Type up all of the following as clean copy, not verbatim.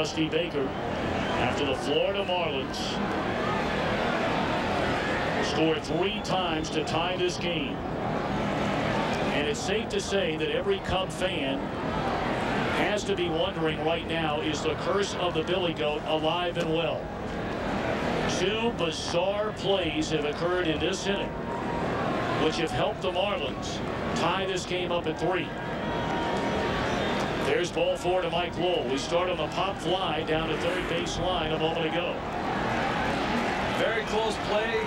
Dusty Baker after the Florida Marlins scored 3 times to tie this game. And it's safe to say that every Cub fan has to be wondering right now, is the curse of the Billy Goat alive and well? 2 bizarre plays have occurred in this inning, which have helped the Marlins tie this game up at 3. There's ball 4 to Mike Lowell. We start on the pop fly down to third base line a moment ago. Very close play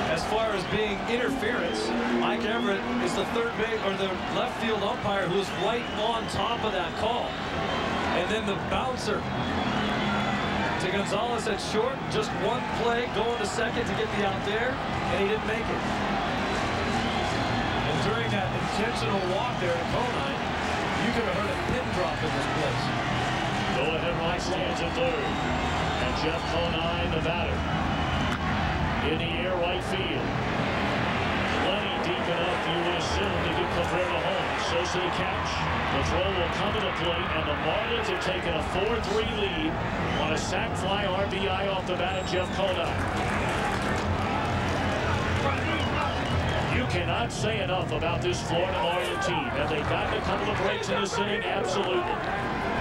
as far as being interference. Mike Everett is the third base or the left field umpire who's right on top of that call. And then the bouncer to Gonzalez at short. Just one play going to second to get the out there, and he didn't make it. And during that intentional walk there to Conine, you could have heard a pin drop in this place. Go ahead, right stands at third. And Jeff Conine, the batter. In the air, right field. Plenty deep enough, you would assume, to get Cabrera home. Sosa to catch. The throw will come to the plate, and the Marlins have taken a 4-3 lead on a sac fly RBI off the bat of Jeff Conine. You cannot say enough about this Florida Marlin team. Have they gotten a couple of breaks in this inning? Absolutely.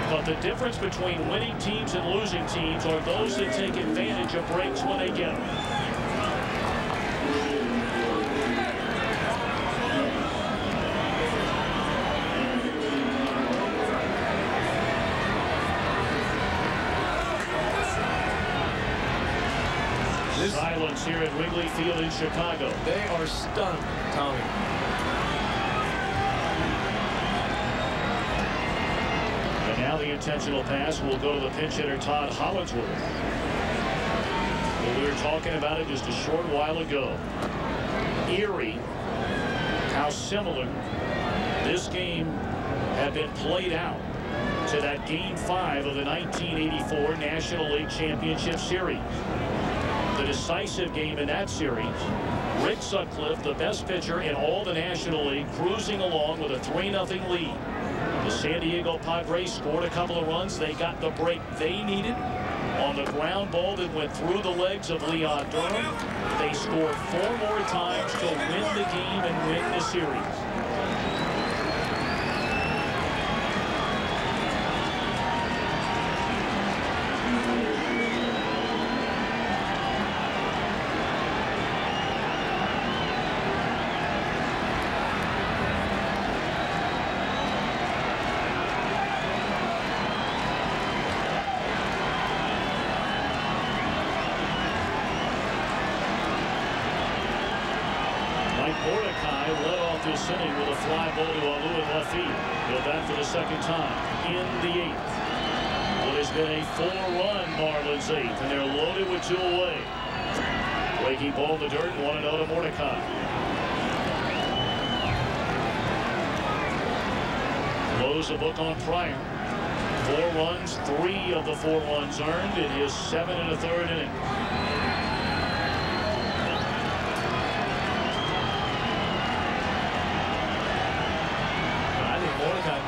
But the difference between winning teams and losing teams are those that take advantage of breaks when they get them. Silence here at Wrigley Field in Chicago. They are stunned, Tommy. And now the intentional pass will go to the pinch hitter Todd Hollingsworth. Well, we were talking about it just a short while ago. Eerie how similar this game had been played out to that Game 5 of the 1984 National League Championship Series. The decisive game in that series, Rick Sutcliffe, the best pitcher in all the National League, cruising along with a 3-0 lead. The San Diego Padres scored a couple of runs. They got the break they needed on the ground ball that went through the legs of Leon Durham. They scored 4 more times to win the game and win the series. This inning with a fly ball to Alou in left field. He'll bat for the second time in the 8th. What has been a 4-run Marlins 8th, and they're loaded with 2 away. Breaking ball in the dirt, 1-0 to Mordecai. Close the book on Pryor. 4 runs, 3 of the 4 runs earned in his 7 1/3 inning.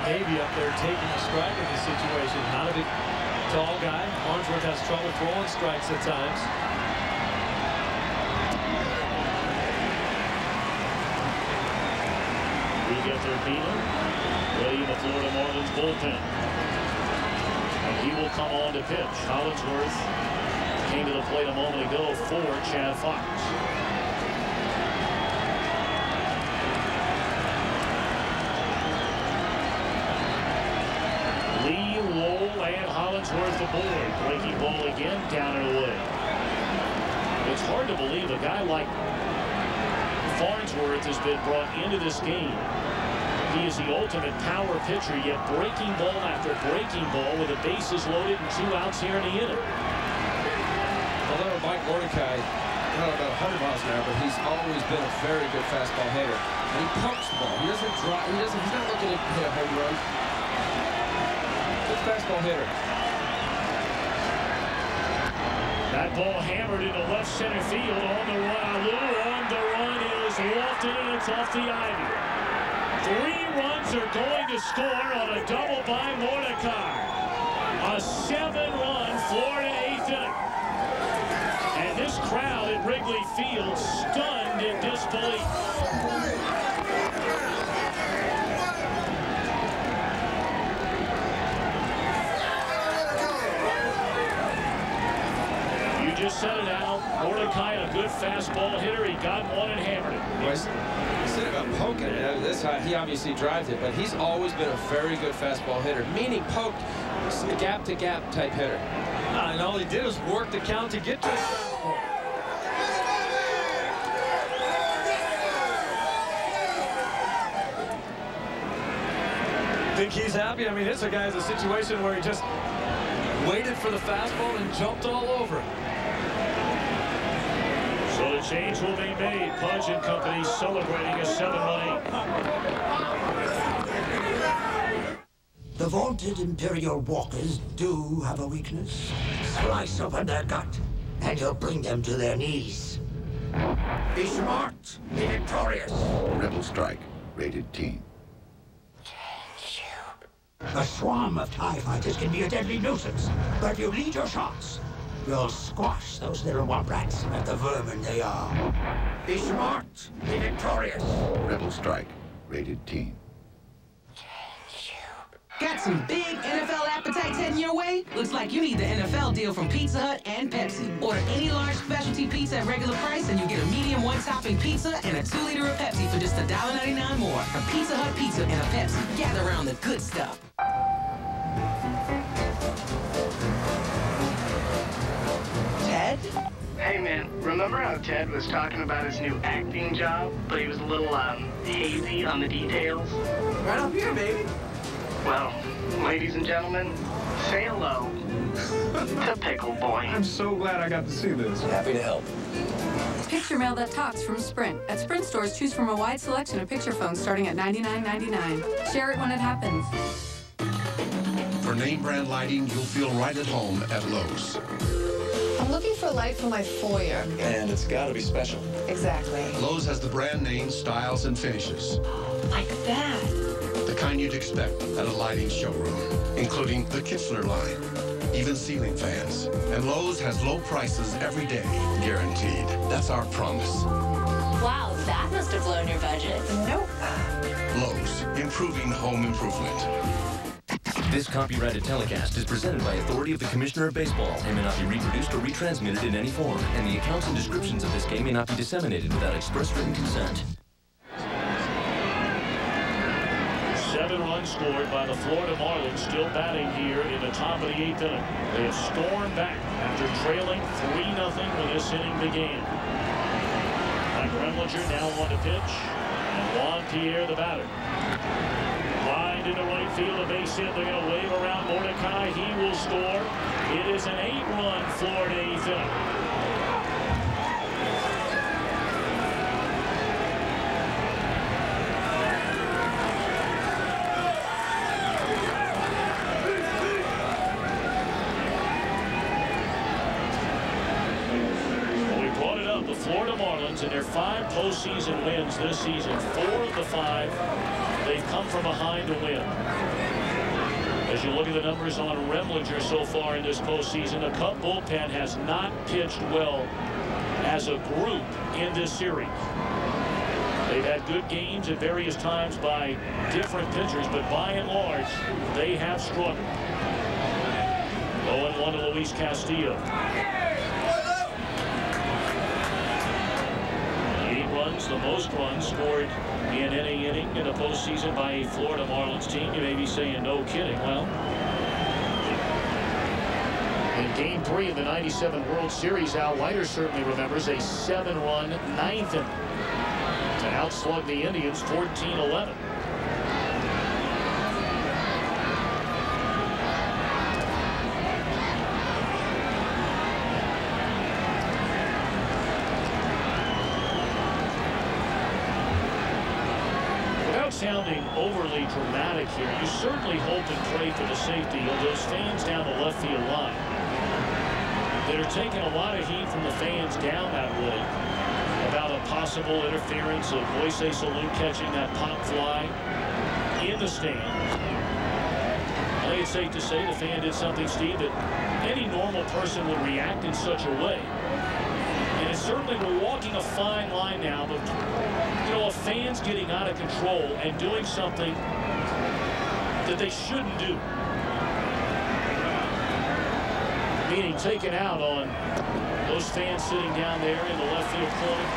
Maybe up there taking a strike in this situation. Not a big, tall guy. Farnsworth has trouble throwing strikes at times. We get their Pena, ready in the Florida Marlins bullpen. And he will come on to pitch. Hollingsworth came to the plate a moment ago for Chad Fox. Hollingsworth the board. Breaking ball again, down and away. It's hard to believe a guy like Farnsworth has been brought into this game. He is the ultimate power pitcher, yet breaking ball after breaking ball with the bases loaded and 2 outs here in the inning. Although Mike Mordecai, not about 100 miles an hour, but he's always been a very good fastball hitter. And he pumps the ball. He doesn't drop. He's not looking to hit a home run. Good fastball hitter. That ball hammered into left center field. On the run, Alou on the run is lofted, and it's off the ivy. 3 runs are going to score on a double by Mordecai. A 7 Wrigley Field, stunned in disbelief. You just said it, Al. Mordecai, a good fastball hitter. He got one and hammered it. Instead of poking it, he obviously drives it, but he's always been a very good fastball hitter, meaning poked, gap-to-gap type hitter. And all he did was work the count to get to it. Think he's happy? I mean, this guy's a situation where he just waited for the fastball and jumped all over it. So the change will be made. Pudge and company celebrating a 7-run 8. The vaunted Imperial Walkers do have a weakness. Slice open their gut, and you'll bring them to their knees. Be smart, be victorious. Rebel Strike, rated teen. A swarm of TIE fighters can be a deadly nuisance, but you lead your shots. You'll squash those little womp rats like the vermin they are. Be smart, be victorious. Rebel Strike, rated teen. Got some big NFL appetites heading your way? Looks like you need the NFL deal from Pizza Hut and Pepsi. Order any large specialty pizza at regular price and you get a medium one-topping pizza and a 2-liter of Pepsi for just $1.99 more. A Pizza Hut pizza and a Pepsi. Gather around the good stuff. Ted? Hey man, remember how Ted was talking about his new acting job, but he was a little hazy on the details? Right up here, baby. Well, ladies and gentlemen, say hello to Pickle Boy. I'm so glad I got to see this. Happy to help. Picture mail that talks from Sprint. At Sprint stores, choose from a wide selection of picture phones starting at $99.99. Share it when it happens. For name brand lighting, you'll feel right at home at Lowe's. I'm looking for a light for my foyer. And it's got to be special. Exactly. Lowe's has the brand names, styles, and finishes. Like that. The kind you'd expect at a lighting showroom, including the Kichler line, even ceiling fans. And Lowe's has low prices every day, guaranteed. That's our promise. Wow, that must have blown your budget. Nope. Lowe's, improving home improvement. This copyrighted telecast is presented by authority of the Commissioner of Baseball and may not be reproduced or retransmitted in any form, and the accounts and descriptions of this game may not be disseminated without express written consent. 7 runs scored by the Florida Marlins, still batting here in the top of the 8th inning. They have stormed back after trailing 3-0 when this inning began. Mike Remlinger now on to pitch, and Juan Pierre the batter. Lined into right field, a base hit. They're going to wave around Mordecai. He will score. It is an 8-run Florida 8th inning. The Florida Marlins, in their 5 postseason wins this season, 4 of the 5, they've come from behind to win. As you look at the numbers on Remlinger so far in this postseason, the Cub bullpen has not pitched well as a group in this series. They've had good games at various times by different pitchers, but by and large, they have struggled. 0-1 to Luis Castillo. The most runs scored in any inning in the postseason by a Florida Marlins team. You may be saying, no kidding. Well, in Game 3 of the '97 World Series, Al Leiter certainly remembers a 7-run 9th inning to outslug the Indians 14-11. Sounding overly dramatic here, you certainly hope and pray for the safety of those fans down the left field line that are taking a lot of heat from the fans down that way about a possible interference of Moises Alou catching that pop fly in the stand. I think it's safe to say the fan did something, Steve, that any normal person would react in such a way. And it's certainly we're walking a fine line now, but, you know, a fan's getting out of control and doing something that they shouldn't do. Meaning taken out on those fans sitting down there in the left field corner.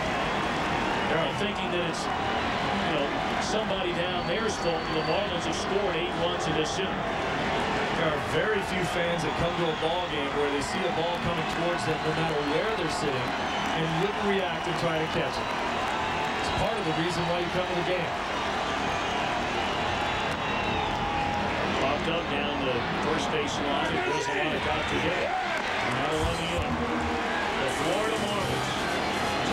They're thinking that it's, you know, somebody down there's fault. The Marlins have scored 8 runs in this inning. There are very few fans that come to a ball game where they see a ball coming towards them no matter where they're sitting and wouldn't react and try to catch it. It's part of the reason why you come to the game. Popped up down the first base line. It was a lot of got to get. Now on the inning. The Florida Marlins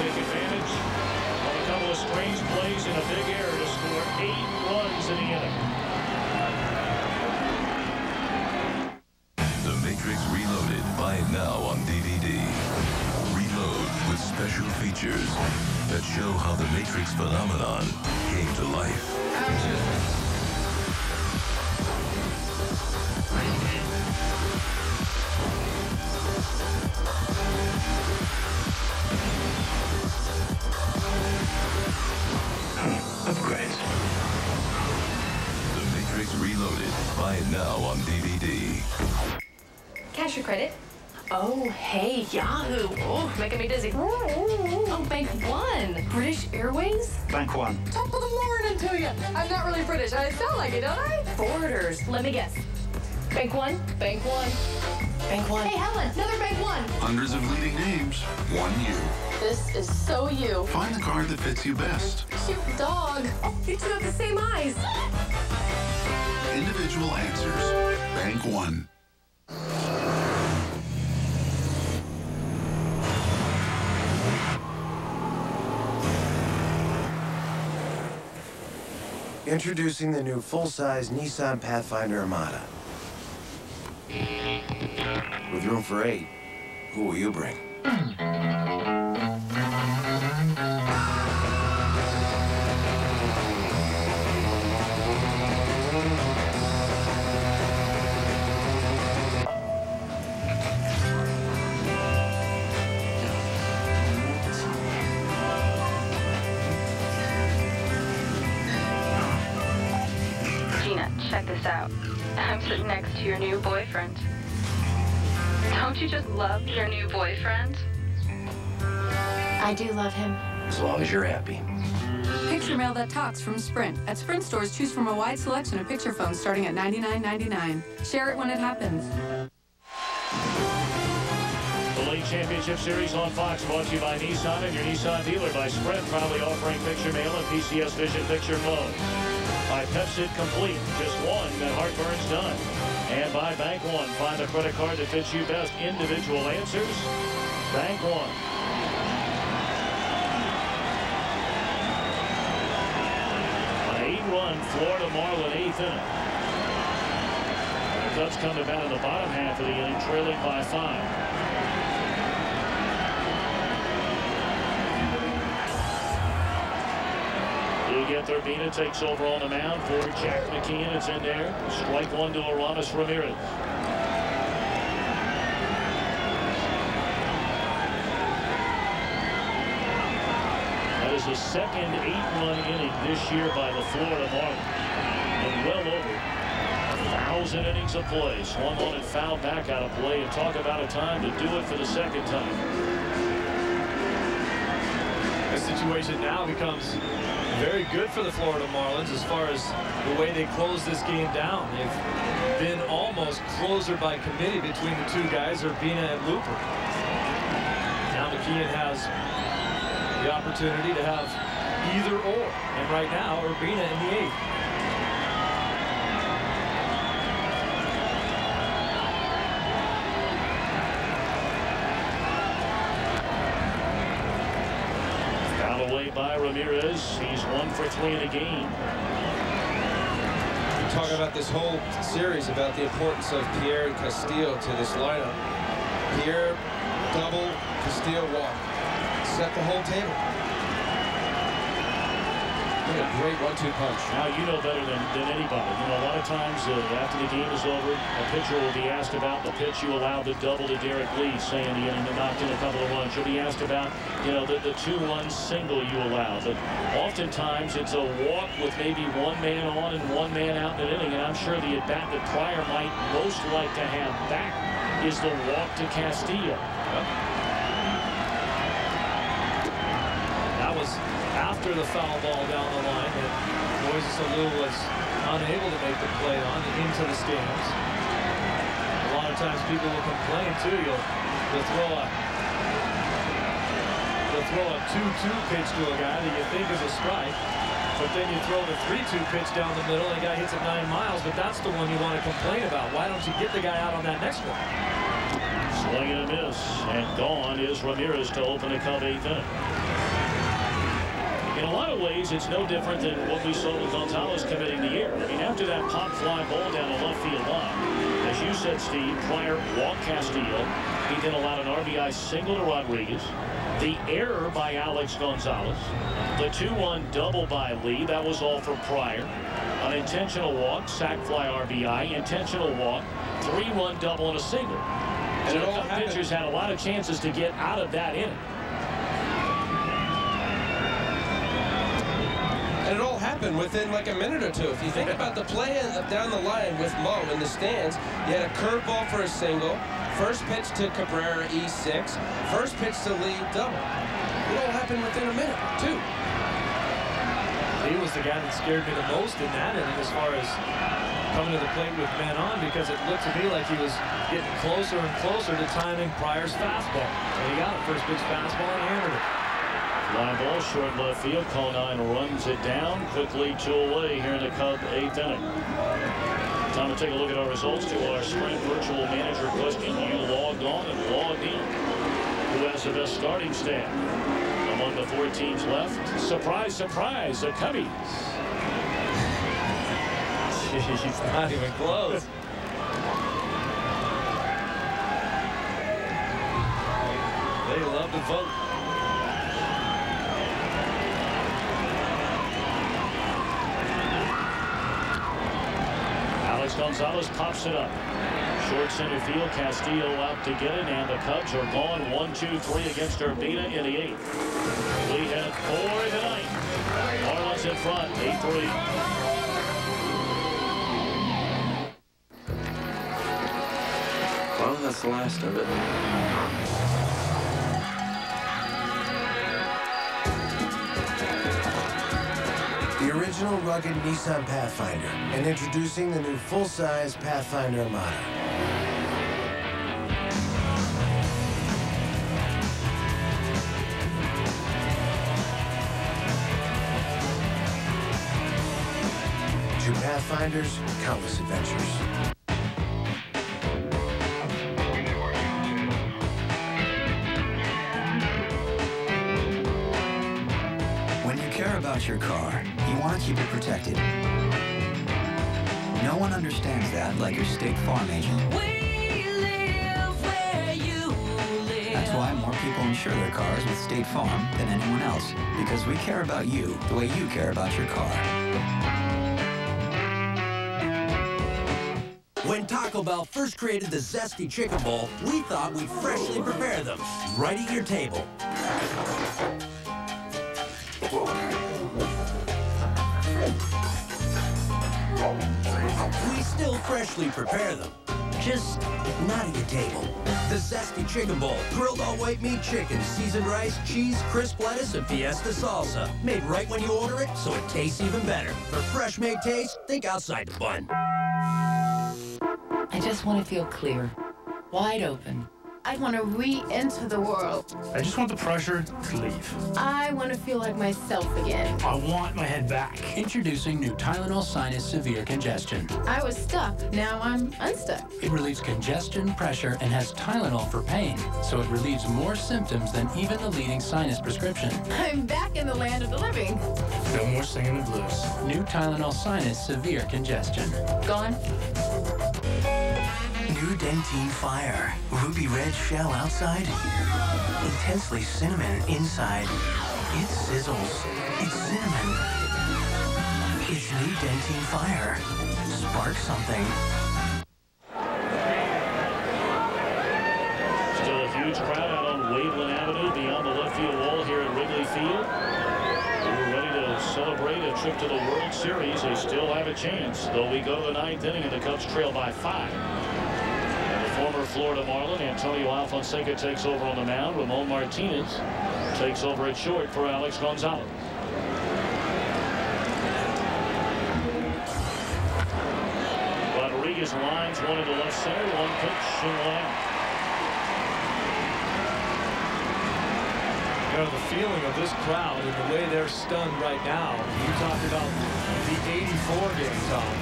take advantage of a couple of strange plays and a big error to score 8 runs in the inning. The Matrix Reloaded. Buy it now on DVD. Reload with special features that show how the Matrix phenomenon came to life. Action! Upgrades. The Matrix Reloaded. Buy it now on DVD. Cash or credit? Oh, hey, Yahoo. Oh, making me dizzy. Oh, Bank One. British Airways? Bank One. Top of the morning to you. I'm not really British. I sound like it, don't I? Borders. Let me guess. Bank One? Bank One. Bank One. Hey, Helen, another Bank One. Hundreds of leading names. One you. This is so you. Find the card that fits you best. Cute dog. Oh, you two have the same eyes. Individual answers. Bank One. Introducing the new full-size Nissan Pathfinder Armada. With room for 8, who will you bring? Gina, check this out. I'm sitting next to your new boyfriend. Don't you just love your new boyfriend? I do love him. As long as you're happy. Picture mail that talks from Sprint. At Sprint stores, choose from a wide selection of picture phones starting at $99.99. Share it when it happens. The League Championship Series on Fox, brought to you by Nissan and your Nissan dealer. By Sprint, proudly offering picture mail and PCS Vision picture phone. By Pepsi Complete, just one that heartburn's done. And by Bank One, find the credit card that fits you best. Individual answers. Bank One. An 8-run Florida Marlin 8th inning. The Cubs come to bat in the bottom half of the inning, trailing by 5. Urbina takes over on the mound for Jack McKeon. It's in there. Strike one to Aramis Ramirez. That is the second 8-run inning this year by the Florida Marlins. And well over 1,000 innings of play. Swung on and fouled back out of play. And talk about a time to do it for the second time. The situation now becomes very good for the Florida Marlins as far as the way they close this game down. They've been almost closer by committee between the two guys, Urbina and Looper. Now McKeon has the opportunity to have either or. And right now, Urbina in the 8th. By Ramirez. He's 1 for 3 in a game. We talk about this whole series about the importance of Pierre and Castillo to this lineup. Pierre double, Castillo walk. Set the whole table. What a great 1-2 punch. Now you know better than anybody. You know, a lot of times after the game is over, a pitcher will be asked about the pitch you allowed the double to Derek Lee, saying the inning that knocked in a couple of runs. You'll be asked about, you know, the 2-1 single you allowed. But oftentimes it's a walk with maybe one man on and one man out in an inning. And I'm sure the at-bat that Pryor might most like to have back is the walk to Castillo. Yep. That was after the foul ball down the line that Moises Alou was unable to make the play on into the stands. A lot of times people will complain too. You'll throw a 2-2 pitch to a guy that you think is a strike, but then you throw the 3-2 pitch down the middle and the guy hits it 9 miles, but that's the one you want to complain about. Why don't you get the guy out on that next one? Swing and a miss, and gone is Ramirez to open the Cub 8th inning. In a lot of ways, it's no different than what we saw with Gonzalez committing the year. I mean, after that pop fly ball down the left field line, as you said, Steve, Pryor walked Castillo. He then allowed an RBI single to Rodriguez. The error by Alex Gonzalez. The 2-1 double by Lee. That was all for Pryor. An intentional walk, sac fly RBI, intentional walk, 3-1 double and a single. And so the pitchers had a lot of chances to get out of that inning. And it all happened within like a minute or two. If you think about the play down the line with Mo in the stands, you had a curveball for a single, first pitch to Cabrera, E6, first pitch to Lee, double. It all happened within a minute, too. He was the guy that scared me the most in that inning as far as coming to the plate with men on, because it looked to me like he was getting closer and closer to timing Pryor's fastball. And he got a first pitch fastball and hammered it. Fly ball, short left field. Conine runs it down quickly, 2 away here in the Cub 8th inning. Time to take a look at our results to our Sprint Virtual Manager question. You logged on and logged in. Who has the best starting staff among the 4 teams left? Surprise, surprise, the Cubbies. He's not even close. They love to vote. Alex Gonzalez pops it up. Short center field, Castillo out to get it, and the Cubs are gone 1-2-3 against Urbina in the 8th. We had 4 in the 9th. Marlins in front, 8-3. Well, that's the last of it. The original rugged Nissan Pathfinder, and introducing the new full-size Pathfinder Armada. Two Pathfinders, countless adventures. About your car, you want to keep it protected. No one understands that like your State Farm agent. We live where you live. That's why more people insure their cars with State Farm than anyone else, because we care about you the way you care about your car. When Taco Bell first created the Zesty Chicken Bowl, we thought we'd freshly prepare them right at your table. We still freshly prepare them, just not at your table. The Zesty Chicken Bowl, grilled all white meat chicken, seasoned rice, cheese, crisp lettuce, and fiesta salsa. Made right when you order it, so it tastes even better. For fresh made taste, think outside the bun. I just want to feel clear, wide open. I want to re-enter the world. I just want the pressure to leave. I want to feel like myself again. I want my head back. Introducing new Tylenol Sinus Severe Congestion. I was stuck. Now I'm unstuck. It relieves congestion, pressure, and has Tylenol for pain, so it relieves more symptoms than even the leading sinus prescription. I'm back in the land of the living. No more singing the blues. New Tylenol Sinus Severe Congestion. Gone. New Dentyne Fire. Ruby red shell outside, intensely cinnamon inside. It sizzles. It's cinnamon. new Dentyne Fire. Spark something. Still a huge crowd out on Waveland Avenue beyond the left field wall here at Wrigley Field. We're ready to celebrate a trip to the World Series. They still have a chance, though we go to the 9th inning and the Cubs trail by 5. And the former Florida Marlin, Antonio Alfonseca, takes over on the mound. Ramon Martinez takes over at short for Alex Gonzalez. Rodriguez lines one into left center, one pitch and one out. You know, the feeling of this crowd and the way they're stunned right now. You talked about the 84 game, Tom.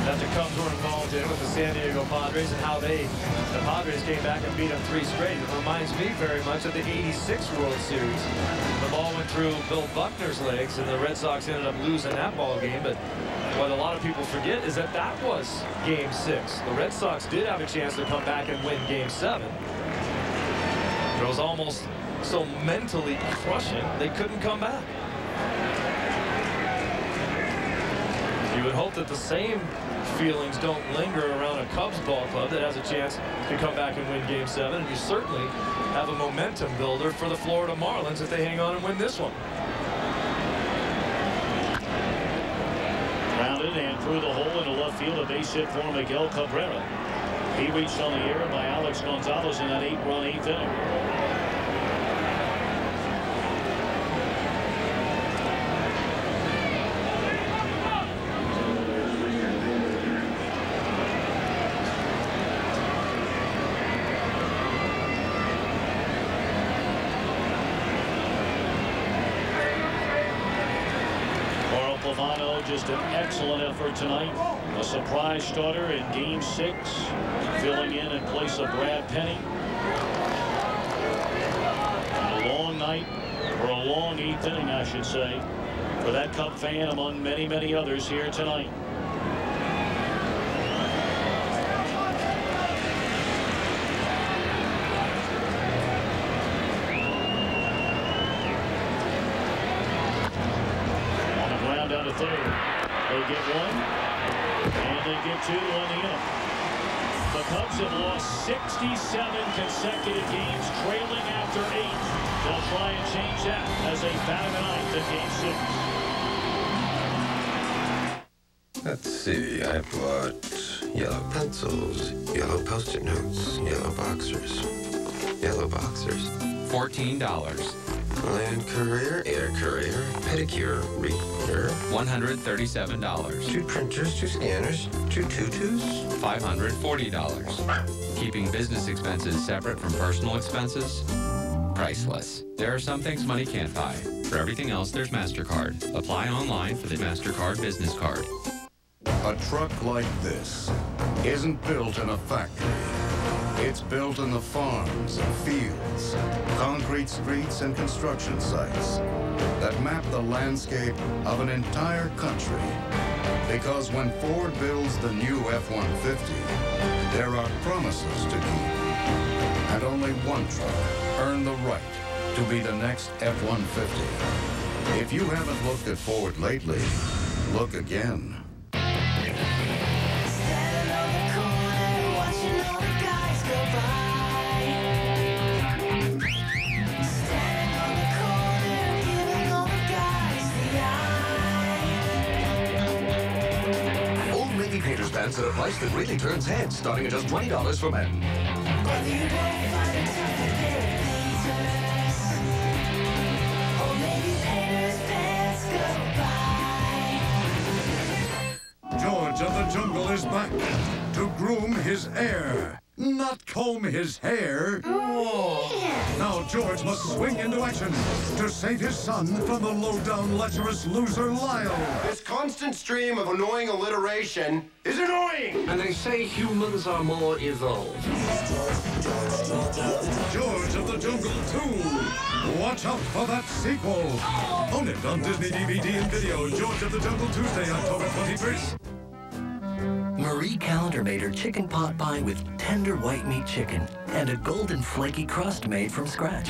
That the Cubs were involved in with the San Diego Padres and how the Padres came back and beat them 3 straight. It reminds me very much of the 86 World Series. The ball went through Bill Buckner's legs and the Red Sox ended up losing that ball game. But what a lot of people forget is that that was Game 6. The Red Sox did have a chance to come back and win Game 7. It was almost so mentally crushing they couldn't come back. You would hope that the same feelings don't linger around a Cubs ball club that has a chance to come back and win Game 7. And you certainly have a momentum builder for the Florida Marlins if they hang on and win this one. Rounded and through the hole into left field, a base hit for Miguel Cabrera. He reached on the air by Alex Gonzalez in that 8-run 8th inning. Just an excellent effort tonight. A surprise starter in Game 6, filling in place of Brad Penny. And a long night, or a long 8th inning, I should say, for that Cub fan among many, many others here tonight. They get 1, and they get 2 on the inning. The Cubs have lost 67 consecutive games, trailing after 8. They'll try and change that as they bat in 9th in Game 6. Let's see, I bought yellow pencils, yellow Post-it notes, yellow boxers, $14. Land courier, air courier, pedicure, reader. $137. 2 printers, 2 scanners, 2 tutus. $540. Keeping business expenses separate from personal expenses? Priceless. There are some things money can't buy. For everything else, there's MasterCard. Apply online for the MasterCard business card. A truck like this isn't built in a factory. It's built in the farms and fields, concrete streets and construction sites that map the landscape of an entire country. Because when Ford builds the new F-150, there are promises to keep. And only one truck earned the right to be the next F-150. If you haven't looked at Ford lately, look again. Painter's pants at a price that really turns heads, starting at just $20 for men. George of the Jungle is back to groom his heir, not comb his hair. Now George must swing into action to save his son from the low-down, lecherous loser Lyle. This constant stream of annoying alliteration is annoying! And they say humans are more evolved. George of the Jungle 2. Watch out for that sequel. Own it on Disney DVD and video. George of the Jungle, Tuesday, October 23rd. Marie Callender made her chicken pot pie with tender white meat chicken and a golden flaky crust made from scratch.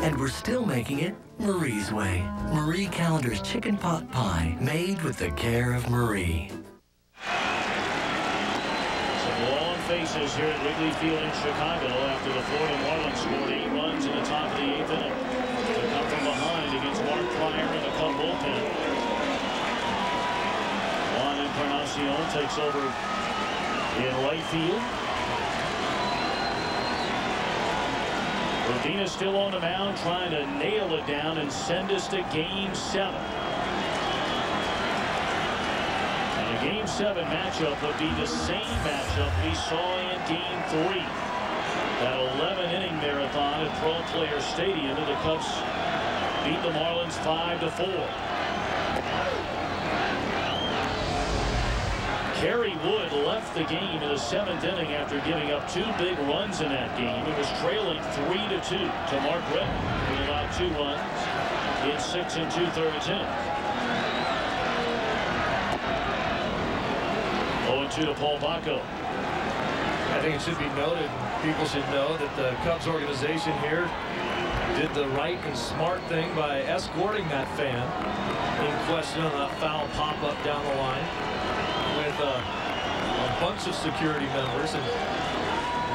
And we're still making it Marie's way. Marie Callender's chicken pot pie, made with the care of Marie. Some long faces here at Wrigley Field in Chicago after the Florida Marlins scored 8 runs in the top of the 8th inning. To come from behind against Mark Pryor in the Cub bullpen. Juan Encarnacion takes over in right field. Ravina still on the mound, trying to nail it down and send us to Game 7. And a Game 7 matchup would be the same matchup we saw in Game 3. That 11-inning marathon at Pro Player Stadium, and the Cubs beat the Marlins 5-4. Kerry Wood left the game in the 7th inning after giving up 2 big runs in that game. It was trailing 3-2 to Mark Redmond, who allowed 2 runs in 6 2/3 innings. 0-2 to Paul Bacco. I think it should be noted, people should know that the Cubs organization here did the right and smart thing by escorting that fan in question on that foul pop-up down the line with a bunch of security members and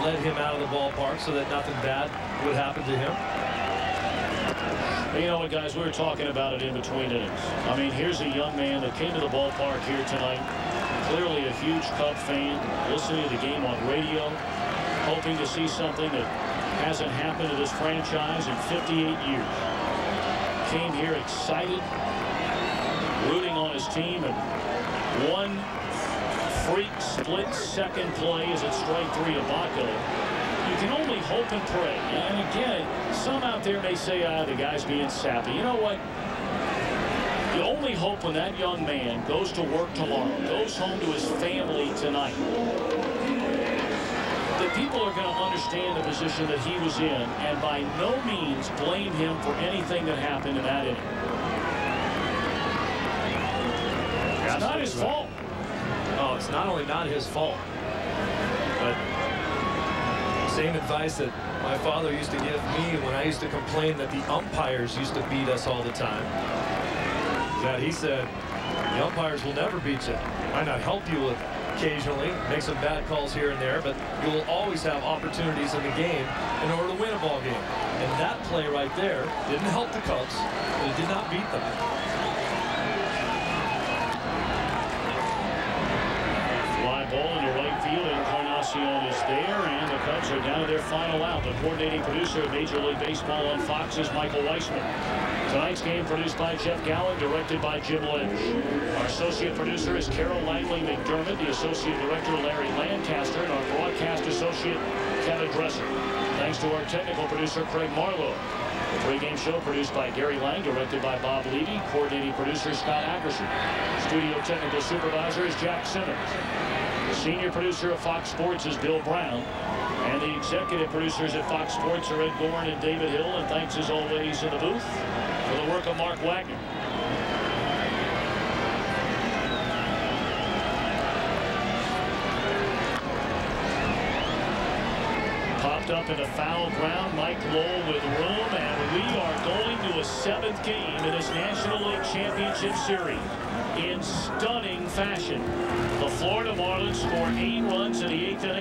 led him out of the ballpark so that nothing bad would happen to him. You know what, guys, we were talking about it in between innings. I mean, here's a young man that came to the ballpark here tonight, clearly a huge Cub fan, listening to the game on radio, hoping to see something that hasn't happened to this franchise in 58 years. Came here excited, rooting on his team, and one freak split-second play as it strike 3 to Bacco. You can only hope and pray. And again, some out there may say, the guy's being sappy. You know what? You only hope when that young man goes to work tomorrow, goes home to his family tonight, that people are going to understand the position that he was in and by no means blame him for anything that happened in that inning. It's not his fault. Oh, it's not only not his fault, but same advice that my father used to give me when I used to complain that the umpires used to beat us all the time. That he said, the umpires will never beat you. Might not help you occasionally, make some bad calls here and there, but you will always have opportunities in the game in order to win a ball game. And that play right there didn't help the Cubs, but it did not beat them. Fly ball into right field. Encarnacion is there, and the Cubs are down to their final out. The coordinating producer of Major League Baseball on Fox is Michael Weissman. Tonight's game produced by Jeff Gallen, directed by Jim Lynch. Our associate producer is Carol Langley McDermott, the associate director Larry Lancaster, and our broadcast associate Kevin Dresser. Thanks to our technical producer Craig Marlowe. The pregame show produced by Gary Lang, directed by Bob Levy, coordinating producer Scott Ackerson. Studio technical supervisor is Jack Simmons. The senior producer of Fox Sports is Bill Brown. And the executive producers at Fox Sports are Ed Gorn and David Hill. And thanks as always in the booth for the work of Mark Wagner. Popped up into foul ground. Mike Lowell with room. And we are going to a 7th game in this National League Championship Series in stunning fashion. The Florida Marlins score 8 runs in the 8th inning.